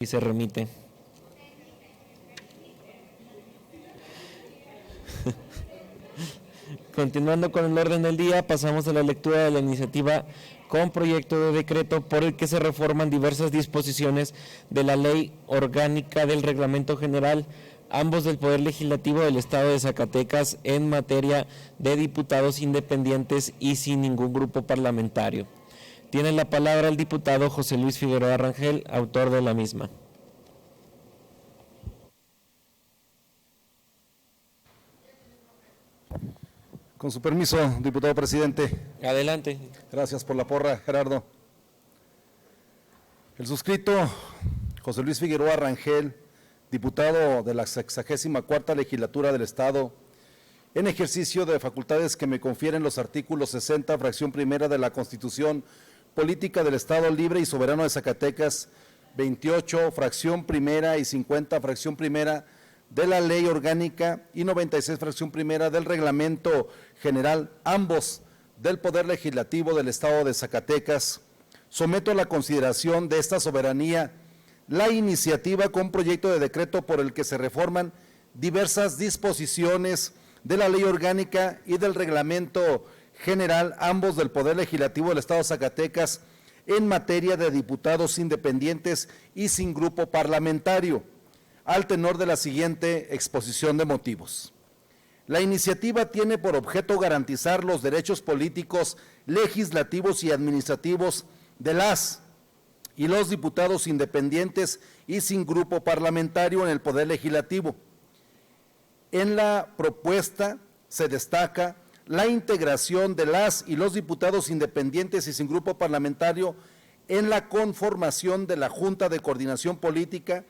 y se remite. Continuando con el orden del día, pasamos a la lectura de la iniciativa con proyecto de decreto por el que se reforman diversas disposiciones de la Ley Orgánica del Reglamento General, ambos del Poder Legislativo del Estado de Zacatecas, en materia de diputados independientes y sin ningún grupo parlamentario. Tiene la palabra el diputado José Luis Figueroa Rangel, autor de la misma. Con su permiso, diputado presidente. Adelante. Gracias por la porra, Gerardo. El suscrito José Luis Figueroa Rangel, diputado de la 64ª Legislatura del Estado, en ejercicio de facultades que me confieren los artículos 60, fracción primera de la Constitución Política del Estado Libre y Soberano de Zacatecas, 28, fracción primera y 50, fracción primera de la Ley Orgánica y 96, fracción primera del Reglamento General, ambos del Poder Legislativo del Estado de Zacatecas, someto a la consideración de esta soberanía la iniciativa con proyecto de decreto por el que se reforman diversas disposiciones de la Ley Orgánica y del Reglamento General, ambos del Poder Legislativo del Estado de Zacatecas, en materia de diputados independientes y sin grupo parlamentario, al tenor de la siguiente exposición de motivos. La iniciativa tiene por objeto garantizar los derechos políticos, legislativos y administrativos de las y los diputados independientes y sin grupo parlamentario en el Poder Legislativo. En la propuesta se destaca la integración de las y los diputados independientes y sin grupo parlamentario en la conformación de la Junta de Coordinación Política,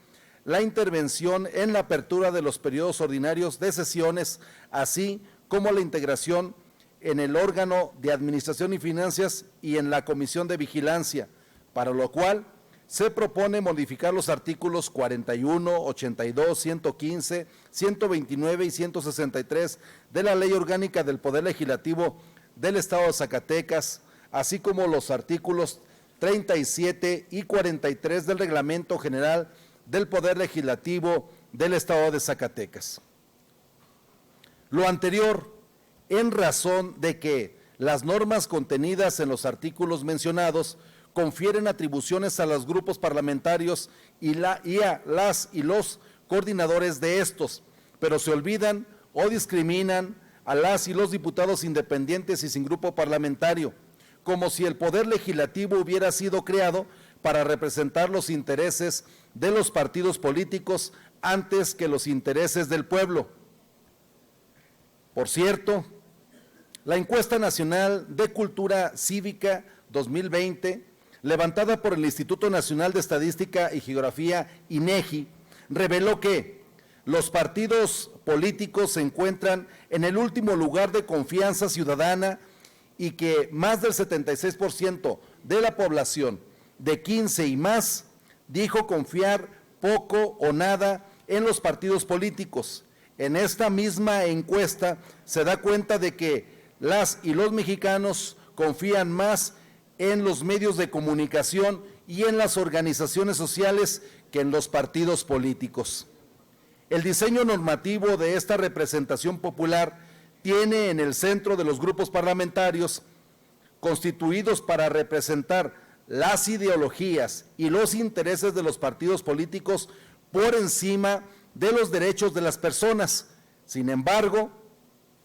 la intervención en la apertura de los periodos ordinarios de sesiones, así como la integración en el órgano de Administración y Finanzas y en la Comisión de Vigilancia, para lo cual se propone modificar los artículos 41, 82, 115, 129 y 163 de la Ley Orgánica del Poder Legislativo del Estado de Zacatecas, así como los artículos 37 y 43 del Reglamento General del Poder Legislativo del Estado de Zacatecas. Lo anterior, en razón de que las normas contenidas en los artículos mencionados confieren atribuciones a los grupos parlamentarios y a las y los coordinadores de estos, pero se olvidan o discriminan a las y los diputados independientes y sin grupo parlamentario, como si el Poder Legislativo hubiera sido creado para representar los intereses de los partidos políticos antes que los intereses del pueblo. Por cierto, la encuesta nacional de cultura cívica 2020, levantada por el Instituto Nacional de Estadística y Geografía, INEGI, reveló que los partidos políticos se encuentran en el último lugar de confianza ciudadana y que más del 76% de la población de 15 y más dijo confiar poco o nada en los partidos políticos. En esta misma encuesta se da cuenta de que las y los mexicanos confían más en los medios de comunicación y en las organizaciones sociales que en los partidos políticos. El diseño normativo de esta representación popular tiene en el centro de los grupos parlamentarios constituidos para representar las ideologías y los intereses de los partidos políticos por encima de los derechos de las personas. Sin embargo,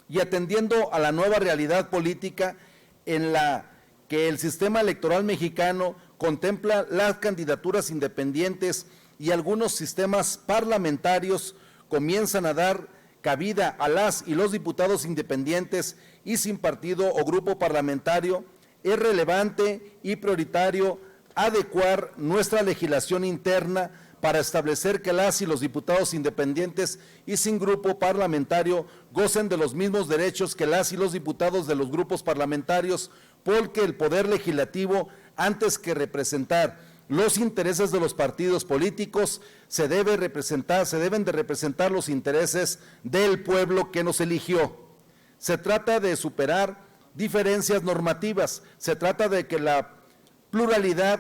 y atendiendo a la nueva realidad política en la que el sistema electoral mexicano contempla las candidaturas independientes y algunos sistemas parlamentarios comienzan a dar cabida a las y los diputados independientes y sin partido o grupo parlamentario, es relevante y prioritario adecuar nuestra legislación interna para establecer que las y los diputados independientes y sin grupo parlamentario gocen de los mismos derechos que las y los diputados de los grupos parlamentarios, porque el Poder Legislativo, antes que representar los intereses de los partidos políticos, se deben de representar los intereses del pueblo que nos eligió. Se trata de superar diferencias normativas, se trata de que la pluralidad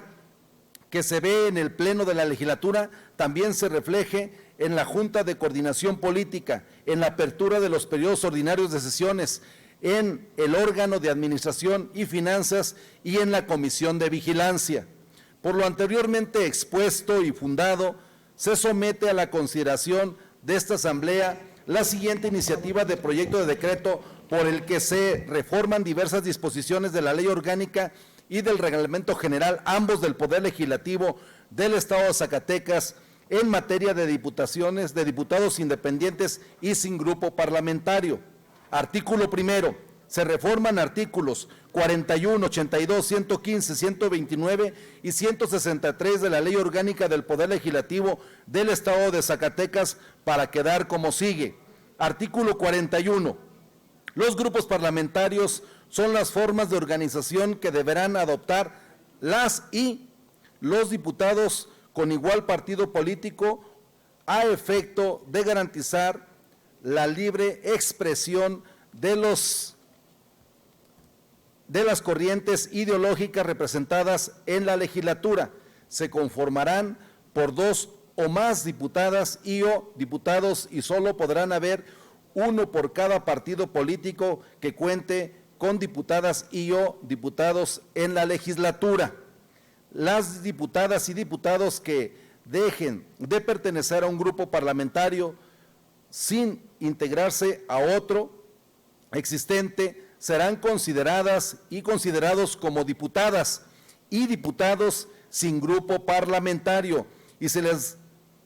que se ve en el Pleno de la legislatura también se refleje en la Junta de Coordinación Política, en la apertura de los periodos ordinarios de sesiones, en el órgano de Administración y Finanzas y en la Comisión de Vigilancia. Por lo anteriormente expuesto y fundado, se somete a la consideración de esta Asamblea la siguiente iniciativa de proyecto de decreto por el que se reforman diversas disposiciones de la Ley Orgánica y del Reglamento General, ambos del Poder Legislativo del Estado de Zacatecas, en materia de diputaciones, de diputados independientes y sin grupo parlamentario. Artículo primero. Se reforman artículos 41, 82, 115, 129 y 163 de la Ley Orgánica del Poder Legislativo del Estado de Zacatecas para quedar como sigue. Artículo 41. Los grupos parlamentarios son las formas de organización que deberán adoptar las y los diputados con igual partido político a efecto de garantizar la libre expresión de las corrientes ideológicas representadas en la legislatura. Se conformarán por 2 o más diputadas y o diputados y solo podrán haber uno por cada partido político que cuente con diputadas y o diputados en la legislatura. Las diputadas y diputados que dejen de pertenecer a un grupo parlamentario sin integrarse a otro existente serán consideradas y considerados como diputadas y diputados sin grupo parlamentario y se les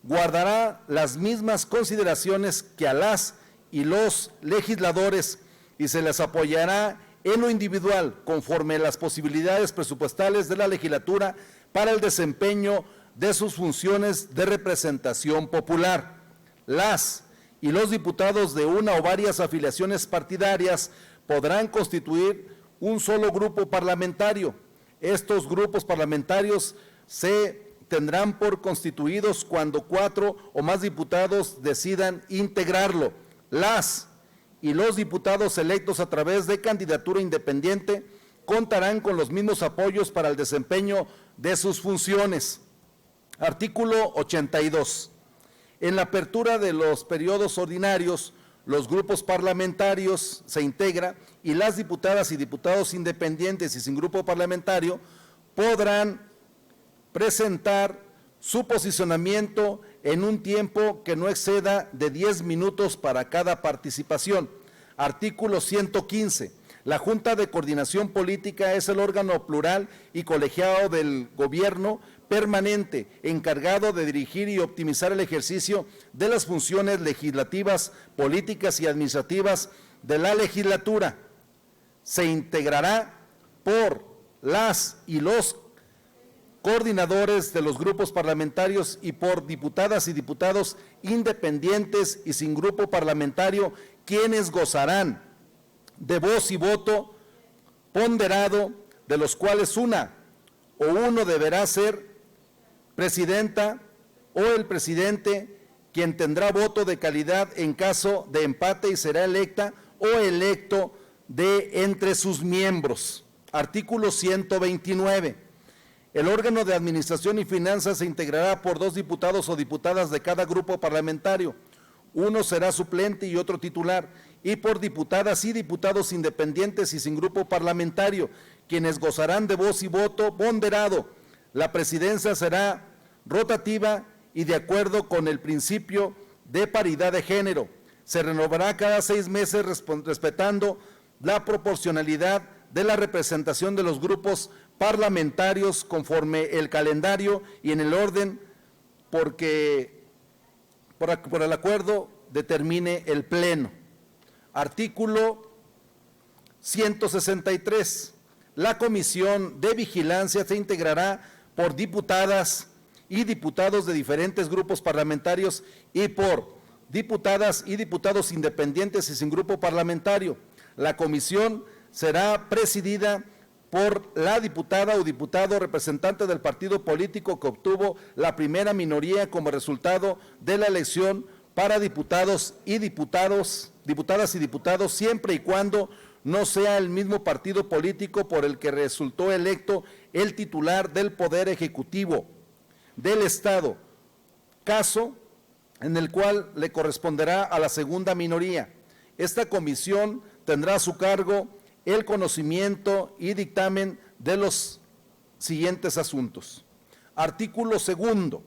guardará las mismas consideraciones que a las y los legisladores y se les apoyará en lo individual conforme a las posibilidades presupuestales de la legislatura para el desempeño de sus funciones de representación popular. Las y los diputados de una o varias afiliaciones partidarias podrán constituir un solo grupo parlamentario. Estos grupos parlamentarios se tendrán por constituidos cuando 4 o más diputados decidan integrarlo. Las y los diputados electos a través de candidatura independiente contarán con los mismos apoyos para el desempeño de sus funciones. Artículo 82. En la apertura de los periodos ordinarios, los grupos parlamentarios se integra y las diputadas y diputados independientes y sin grupo parlamentario podrán presentar su posicionamiento en un tiempo que no exceda de 10 minutos para cada participación. Artículo 115. La Junta de Coordinación Política es el órgano plural y colegiado del gobierno permanente, encargado de dirigir y optimizar el ejercicio de las funciones legislativas, políticas y administrativas de la legislatura. Se integrará por las y los coordinadores de los grupos parlamentarios y por diputadas y diputados independientes y sin grupo parlamentario, quienes gozarán de voz y voto ponderado, de los cuales una o uno deberá ser presidenta o el presidente, quien tendrá voto de calidad en caso de empate y será electa o electo de entre sus miembros. Artículo 129. El órgano de Administración y Finanzas se integrará por 2 diputados o diputadas de cada grupo parlamentario. Uno será suplente y otro titular, y por diputadas y diputados independientes y sin grupo parlamentario, quienes gozarán de voz y voto ponderado. La presidencia será rotativa y de acuerdo con el principio de paridad de género. Se renovará cada 6 meses respetando la proporcionalidad de la representación de los grupos parlamentarios conforme el calendario y en el orden porque por el acuerdo determine el Pleno. Artículo 163. La Comisión de Vigilancia se integrará por diputadas y diputados de diferentes grupos parlamentarios y por diputadas y diputados independientes y sin grupo parlamentario. La comisión será presidida por la diputada o diputado representante del partido político que obtuvo la primera minoría como resultado de la elección para diputadas y diputados, siempre y cuando no sea el mismo partido político por el que resultó electo el titular del Poder Ejecutivo. del Estado, caso en el cual le corresponderá a la segunda minoría. Esta comisión tendrá a su cargo el conocimiento y dictamen de los siguientes asuntos. Artículo segundo.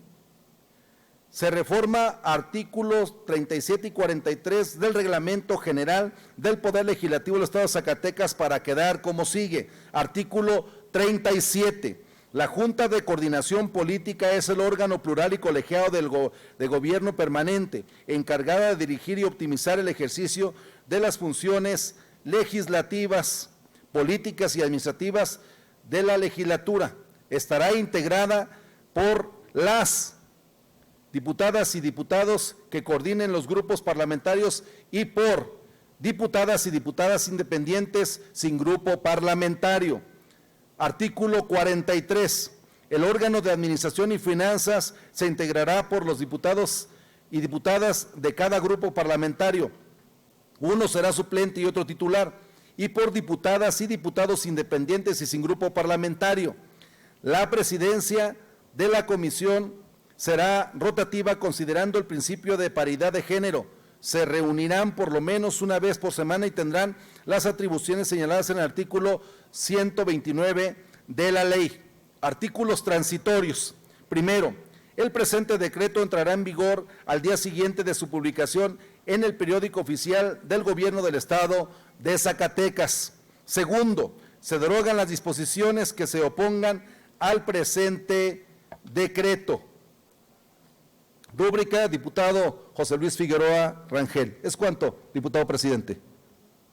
Se reforma artículos 37 y 43 del Reglamento General del Poder Legislativo del Estado de Zacatecas para quedar como sigue. Artículo 37. La Junta de Coordinación Política es el órgano plural y colegiado de gobierno permanente, encargada de dirigir y optimizar el ejercicio de las funciones legislativas, políticas y administrativas de la legislatura. Estará integrada por las diputadas y diputados que coordinen los grupos parlamentarios y por diputadas y diputadas independientes sin grupo parlamentario. Artículo 43. El órgano de administración y finanzas se integrará por los diputados y diputadas de cada grupo parlamentario. Uno será suplente y otro titular, y por diputadas y diputados independientes y sin grupo parlamentario. La presidencia de la comisión será rotativa considerando el principio de paridad de género. Se reunirán por lo menos una vez por semana y tendrán las atribuciones señaladas en el artículo 129 de la ley. Artículos transitorios. Primero, el presente decreto entrará en vigor al día siguiente de su publicación en el periódico oficial del Gobierno del Estado de Zacatecas. Segundo, se derogan las disposiciones que se opongan al presente decreto. Rúbrica, diputado José Luis Figueroa Rangel. Es cuanto, diputado presidente.